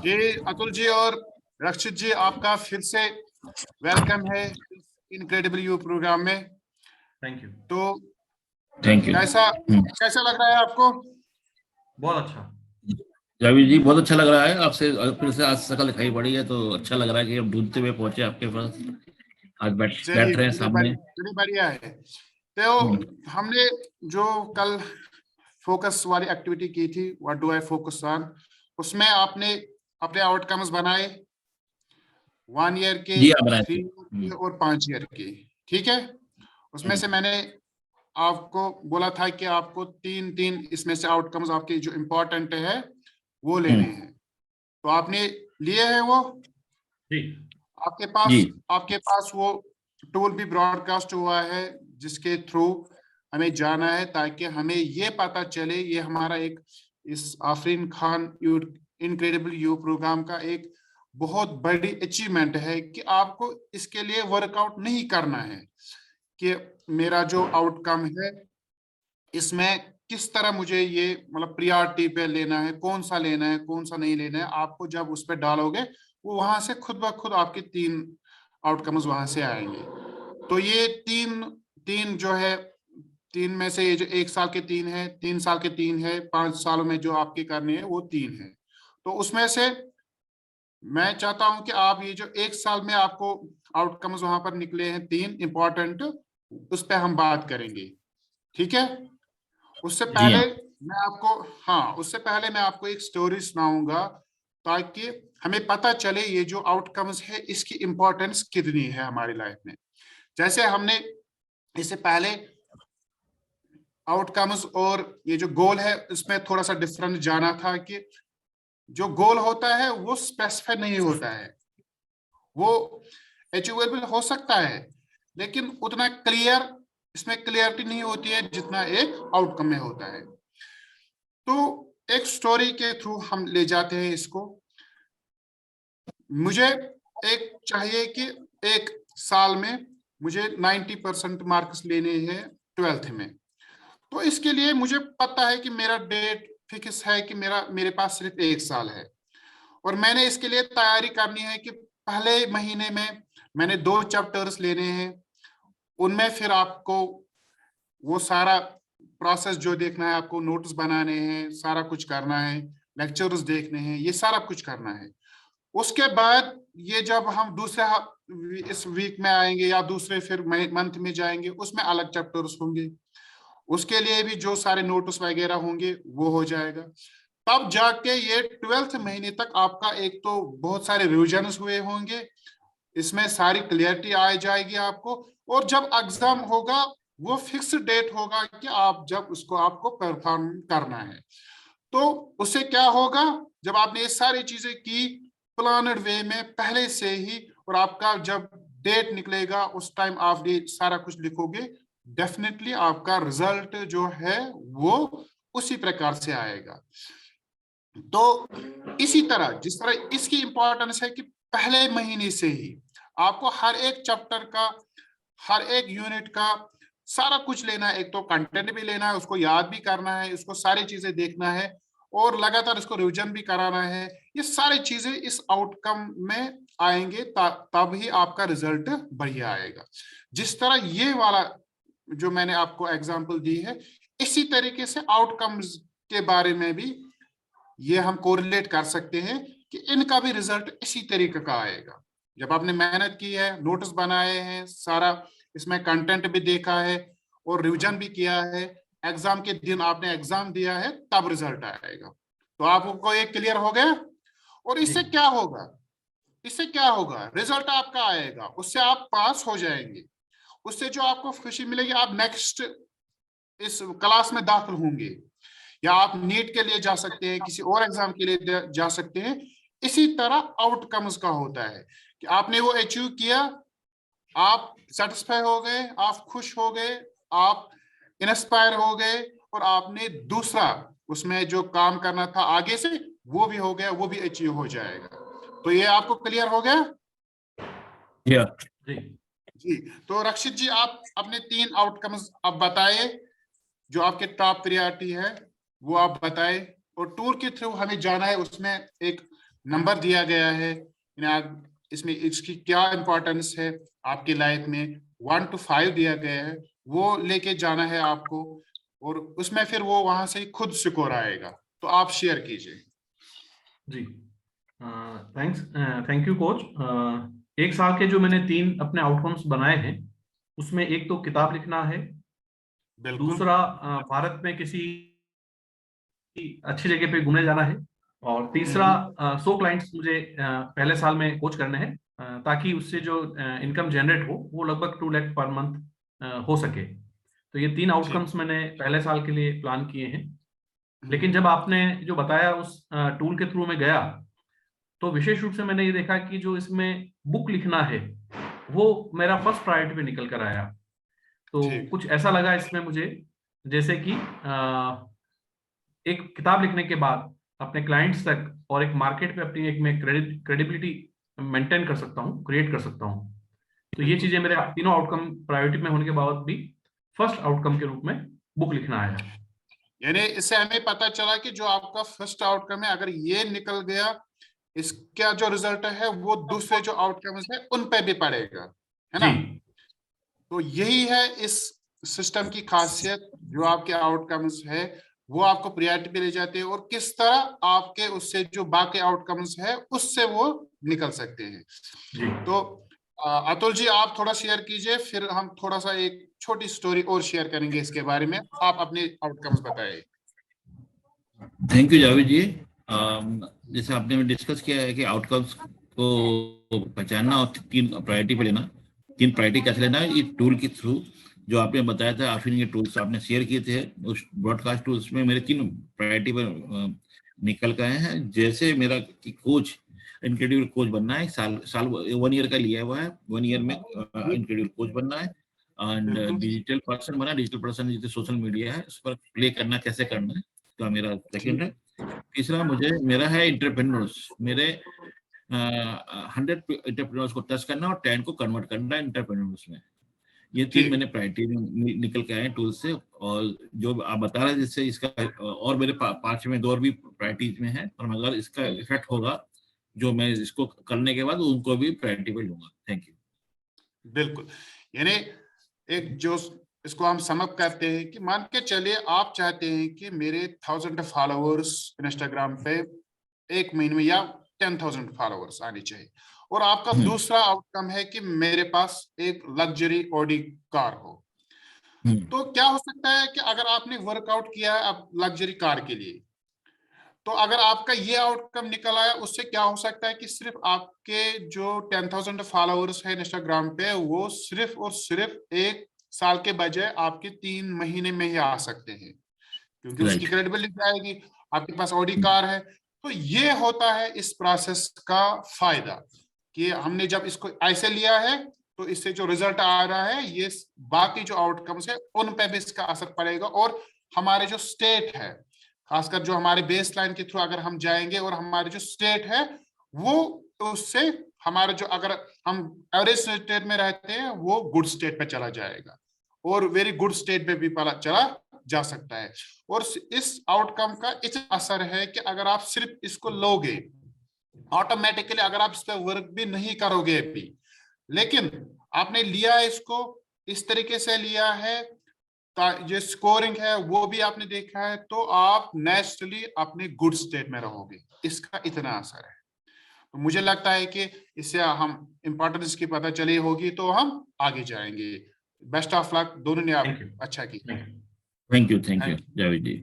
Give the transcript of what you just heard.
जी अतुल जी और रक्षित जी, आपका फिर से वेलकम है इनक्रेडिबल यू प्रोग्राम में। Thank you. तो थैंक यू। कैसा लग रहा है आपको? बहुत अच्छा रवि जी, बहुत अच्छा लग रहा है आपसे फिर से आज शकल दिखाई पड़ी है, तो अच्छा लग रहा है कि हम ढूंढते हुए पहुंचे आपके पास। आज बैठ रहे हैं सामने। बढ़िया है। तो हमने जो कल फोकस वाली एक्टिविटी की थी, what do I focus on, उसमें आपने अपने आउटकम्स बनाए 1 ईयर के, 3 ईयर के और 5 ईयर के। ठीक है, उसमें से मैंने आपको बोला था कि आपको 3-3 इसमें से आउटकम्स आपके जो इम्पोर्टेंट है वो लेने हैं। तो आपने लिए हैं वो? जी। आपके पास वो टूल भी ब्रॉडकास्ट हुआ है जिसके थ्रू हमें जाना है, ताकि हमें ये पता चले ये हमारा एक इस Afreen Khan incredible you program का एक बहुत बड़ी अचीवमेंट है कि आपको इसके लिए वर्कआउट नहीं करना है कि मेरा जो आउटकम है इसमें किस तरह मुझे ये मतलब प्रियोरिटी पे लेना है, कौन सा लेना है कौन सा नहीं लेना है। आपको जब उस पर डालोगे वो वहां से खुद ब खुद आपके 3 आउटकम्स वहां से आएंगे। तो ये तीन जो है, 3 में से ये जो 1 साल के 3 है, 3 साल के 3 है, 5 सालों में जो आपके करने हैं वो 3 है। तो उसमें से मैं चाहता हूं कि आप ये जो 1 साल में आपको आउटकम्स वहां पर निकले हैं 3 इंपॉर्टेंट, उस पर हम बात करेंगे। ठीक है, उससे पहले मैं आपको एक स्टोरी सुनाऊंगा ताकि हमें पता चले ये जो आउटकम्स है इसकी इंपॉर्टेंस कितनी है हमारी लाइफ में। जैसे हमने इससे पहले आउटकम्स और ये जो गोल है इसमें थोड़ा सा डिफरेंस जाना था कि जो गोल होता है वो स्पेसिफाई नहीं होता है, वो अचीवेबल हो सकता है लेकिन उतना क्लियर इसमें क्लियरिटी नहीं होती है जितना एक आउटकम में होता है। तो एक स्टोरी के थ्रू हम ले जाते हैं इसको। मुझे एक चाहिए कि 1 साल में मुझे 90% मार्क्स लेने हैं 12th में। तो इसके लिए मुझे पता है कि मेरा डेट फिक्स है कि मेरे पास सिर्फ 1 साल है और मैंने इसके लिए तैयारी करनी है कि पहले महीने में मैंने 2 चैप्टर्स लेने हैं। उनमें फिर आपको वो सारा प्रोसेस जो देखना है, आपको नोट्स बनाने हैं, सारा कुछ करना है, लेक्चर्स देखने हैं, ये सारा कुछ करना है। उसके बाद ये जब हम इस वीक में आएंगे या दूसरे फिर मंथ में जाएंगे, उसमें अलग चैप्टर्स होंगे, उसके लिए भी जो सारे नोट्स वगैरह होंगे वो हो जाएगा। तब जाके ये 12th महीने तक आपका एक तो बहुत सारे रिविजन्स हुए होंगे, इसमें सारी क्लियरिटी आ जाएगी आपको। और जब एग्जाम होगा वो फिक्स डेट होगा कि आप जब उसको आपको परफॉर्म करना है। तो उससे क्या होगा, जब आपने ये सारी चीजें की प्लानड वे में पहले से ही, और आपका जब डेट निकलेगा उस टाइम आप ये सारा कुछ लिखोगे, डेफिनेटली आपका रिजल्ट जो है वो उसी प्रकार से आएगा। तो इसी तरह जिस तरह इसकी इंपॉर्टेंस है कि पहले महीने से ही आपको हर एक चैप्टर का, हर एक यूनिट का सारा कुछ लेना है। एक तो कंटेंट भी लेना है, उसको याद भी करना है, उसको सारी चीजें देखना है और लगातार इसको रिवीजन भी कराना है। ये सारी चीजें इस आउटकम में आएंगे, तब ही आपका रिजल्ट बढ़िया आएगा। जिस तरह ये वाला जो मैंने आपको एग्जांपल दी है, इसी तरीके से आउटकम्स के बारे में भी ये हम कोरिलेट कर सकते हैं कि इनका भी रिजल्ट इसी तरीके का आएगा। जब आपने मेहनत की है, नोट्स बनाए हैं, सारा इसमें कंटेंट भी देखा है और रिवीजन भी किया है, एग्जाम के दिन आपने एग्जाम दिया है, तब रिजल्ट आएगा। तो आपको ये क्लियर हो गया। और इससे क्या होगा, रिजल्ट आपका आएगा, उससे आप पास हो जाएंगे, उससे जो आपको खुशी मिलेगी, आप नेक्स्ट इस क्लास में दाखिल होंगे, या आप नीट के लिए जा सकते हैं, किसी और एग्जाम के लिए जा सकते हैं। इसी तरह आउटकम्स का होता है कि आपने वो अचीव किया, आप सेटिस्फाई हो गए, आप खुश हो गए, आप इंस्पायर हो गए और आपने दूसरा उसमें जो काम करना था आगे से वो भी हो गया, वो भी अचीव हो जाएगा। तो ये आपको क्लियर हो गया? जी। तो रक्षित जी, आप अपने 3 आउटकम्स अब बताइए जो आपके टॉप प्रायोरिटी है वो आप बताएं। और टूल के थ्रू हमें जाना है, उसमें एक नंबर दिया गया है, इसमें इसकी क्या इंपॉर्टेंस है आपकी लाइफ में, 1 to 5 दिया गया है, वो लेके जाना है आपको, और उसमें फिर वो वहां से खुद स्कोर आएगा। तो आप शेयर कीजिए। जी, थैंक यू कोच। एक साल के जो मैंने 3 अपने आउटकम्स बनाए हैं, उसमें एक तो किताब लिखना है, बिल्कुल। दूसरा भारत में किसी अच्छी जगह पे घूमने जाना है, और तीसरा 100 क्लाइंट्स मुझे पहले साल में कोच करने हैं, ताकि उससे जो इनकम जनरेट हो वो लगभग 2 लाख पर मंथ हो सके। तो ये 3 आउटकम्स मैंने पहले साल के लिए प्लान किए हैं। लेकिन जब आपने जो बताया उस टूल के थ्रू में गया, तो विशेष रूप से मैंने ये देखा कि जो इसमें बुक लिखना है वो मेरा फर्स्ट प्रायोरिटी पे निकल कर आया। तो ठीक। कुछ ऐसा लगा इसमें मुझे, जैसे कि एक किताब लिखने के बाद अपने क्लाइंट्स तक और एक मार्केट पे अपनी एक मैं क्रेडिबिलिटी मेंटेन कर सकता हूँ, क्रिएट कर सकता हूँ। तो ये चीजें मेरे तीनों आउटकम प्रायोरिटी में होने के बाद भी फर्स्ट आउटकम के रूप में बुक लिखना आया। यानी इससे हमें पता चला कि जो आपका फर्स्ट आउटकम है, अगर ये निकल गया, इसका जो रिजल्ट है वो दूसरे जो आउटकम्स है उन पे भी पड़ेगा, है ना। तो यही है इस सिस्टम की खासियत, जो आपके आउटकम्स है वो आपको प्रायोरिटी पे ले जाते हैं, और किस तरह आपके उससे जो बाकी आउटकम्स है उससे वो निकल सकते हैं। जी। तो अतुल जी, आप थोड़ा शेयर कीजिए, फिर हम थोड़ा सा एक छोटी स्टोरी और शेयर करेंगे इसके बारे में। आप अपने आउटकम्स बताइए। थैंक यू जावेद जी। जैसे आपने डिस्कस किया है कि आउटकम्स को पहचानना और 3 प्रायोरिटी पे लेना। 3 प्रायोरिटी कैसे लेना है, ये टूल के थ्रू जो आपने बताया था, आफरीन के टूल्स आपने शेयर किए थे उस ब्रॉडकास्ट टूल्स में, मेरे 3 प्रायोरिटी पर निकल गए हैं। जैसे मेरा कोच, इनक्रेडिबल कोच बनना है, साल 1 ईयर का लिया हुआ है, 1 ईयर में इनक्रेडिबल कोच बनना है। एंड डिजिटल पर्सन बना, डिजिटल पर्सन जैसे सोशल मीडिया है उस पर प्ले करना कैसे करना है, तो मेरा सेकंड है। तीसरा मुझे मेरा है एंटरप्रेन्योर्स, मेरे 100 एंटरप्रेन्योर्स को टच करना और 10 को कन्वर्ट करना एंटरप्रेन्योर्स में। ये 3 मैंने प्रायोरिटी निकल के आए टूल से। और जो आप बता रहे हैं जिससे इसका और मेरे 5 में 2 और भी प्रायोरिटीज में है, और अगर इसका इफेक्ट होगा जो मैं इसको करने के बाद उनको भी प्रायोरिटी पे लूंगा। Thank you. बिल्कुल, यानी एक जो इसको हम समअप करते हैं कि मान के चलिए आप चाहते हैं कि मेरे 1000 फॉलोअर्स इंस्टाग्राम पे एक महीने में या 10,000 फॉलोअर्स आने चाहिए, और आपका दूसरा आउटकम है कि मेरे पास एक लग्जरी ऑडी कार हो। तो क्या हो सकता है कि अगर आपने वर्कआउट किया है अब लग्जरी कार के लिए, तो अगर आपका ये आउटकम निकल आया, उससे क्या हो सकता है कि सिर्फ आपके जो 10,000 फॉलोअर्स है इंस्टाग्राम पे, वो सिर्फ और सिर्फ 1 साल के बजाय आपके 3 महीने में ही आ सकते हैं, क्योंकि उसकी क्रेडिबिलिटी आएगी, आपके पास ऑडी कार है। तो ये होता है इस प्रोसेस का फायदा, कि हमने जब इसको ऐसे लिया है तो इससे जो रिजल्ट आ रहा है, ये बाकी जो आउटकम्स है उन पे भी इसका असर पड़ेगा। और हमारे जो स्टेट है, खासकर जो हमारे बेस लाइन के थ्रू अगर हम जाएंगे, और हमारे जो स्टेट है वो, उससे हमारे जो, अगर हम एवरेज स्टेट में रहते हैं वो गुड स्टेट पे चला जाएगा, और वेरी गुड स्टेट पे भी चला जा सकता है। और इस आउटकम का इतना असर है कि अगर आप सिर्फ इसको लोगे, ऑटोमेटिकली अगर आप इस पर वर्क भी नहीं करोगे अभी, लेकिन आपने लिया इसको, इस तरीके से लिया है, ये स्कोरिंग है वो भी आपने देखा है, तो आप नेचुरली अपने गुड स्टेट में रहोगे। इसका इतना असर है। तो मुझे लगता है कि इससे हम इंपॉर्टेंस की पता चली होगी, तो हम आगे जाएंगे। बेस्ट ऑफ लक, दोनों ने आप अच्छा किया। Thank you Javed ji.